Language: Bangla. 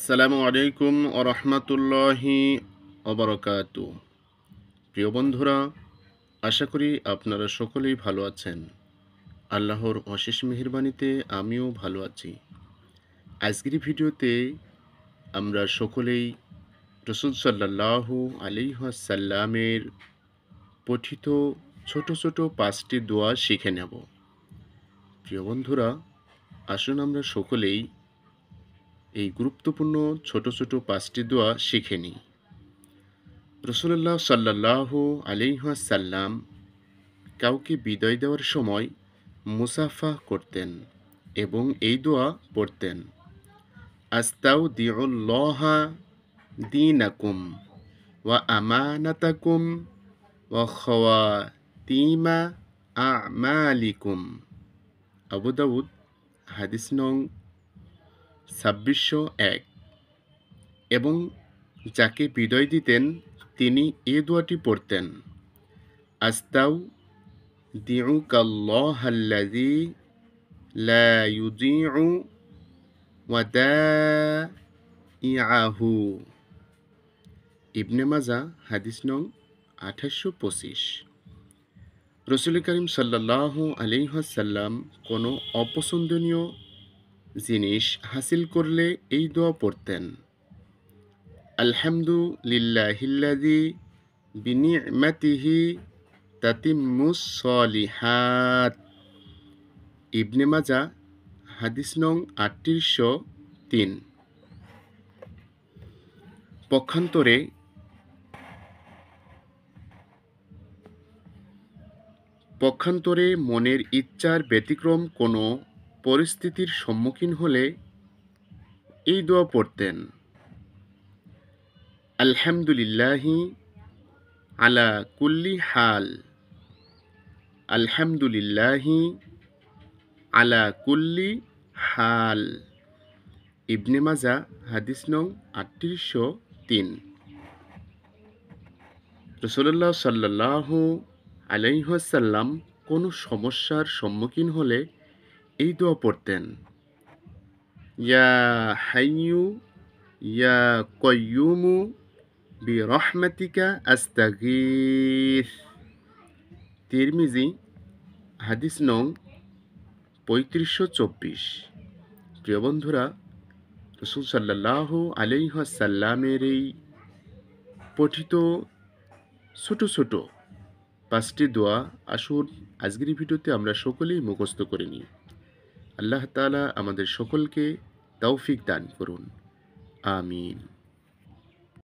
আসসালামু আলাইকুম ও রহমতুল্লাহি ওবরকাতু। প্রিয় বন্ধুরা, আশা করি আপনারা সকলেই ভালো আছেন। আল্লাহর অশেষ মেহেরবানিতে আমিও ভালো আছি। আজকের ভিডিওতে আমরা সকলেই রসুল সাল্লাল্লাহু আলাইহি ওয়াসাল্লামের পঠিত ছোট ছোট 5টি দোয়া শিখে নেব। প্রিয় বন্ধুরা, আসুন আমরা সকলেই এই গুরুত্বপূর্ণ ছোট ছোট 5টি দোয়া শিখে নিই। রাসূলুল্লাহ সাল্লাল্লাহু আলাইহি ওয়াসাল্লাম কাউকে বিদায় দেওয়ার সময় মুসাফা করতেন এবং এই দোয়া পড়তেন, আস্তাউদিউল্লাহা দীনাকুম ওয়া আমানাতাকুম ওয়া খাওয়াতিমা আমালিকুম। আবু দাউদ, হাদিস নং 2601। এবং যাকে বিদায় দিতেন তিনি এ দোয়াটি পড়তেন, আস্তাউদিউকাল্লাহাল্লাযী লা ইউযীউ ওয়াদাইআহু। ইবনে মাজাহ, হাদিস নং 2825। রাসূল করিম সাল্লাল্লাহু আলাইহি ওয়াসাল্লাম কোনো অপছন্দনীয় জিনিস হাসিল করলে এই দোয়া পড়তেন, আলহামদুলিল্লাহিল্লাযী বিনি'মাতিহি তাতিম্মুস সলিহাত। ইবনে মাজাহ, হাদিস নং 3803। পক্ষান্তরে মনের ইচ্ছার ব্যতিক্রম কোনো পরিস্থিতির সম্মুখীন হলে এই দোয়া পড়তেন, আলহামদুলিল্লাহি আলা কুল্লি হাল। আলহামদুলিল্লাহি আলা কুল্লি হাল। ইবনে মাজাহ, হাদিস নং 3803। রাসূলুল্লাহ সাল্লাল্লাহু আলাইহি ওয়াসাল্লাম কোনো সমস্যার সম্মুখীন হলে এই দোয়া পড়তেন, ইয়া হাইয়্যু ইয়া কাইয়্যুমু বিরহমাতিকা আস্তাগীথ। তিরমিজি, হাদিস নং 3524। প্রিয় বন্ধুরা, রাসূল সাল্লাল্লাহু আলাইহি ওয়াসাল্লামের এই পঠিত ছোট ছোট 5টি দোয়া আসুন আজকের ভিডিওতে আমরা সকলেই মুখস্থ করে নিই। আল্লাহ তাআলা আমাদের সকলকে তৌফিক দান করুন। আমিন।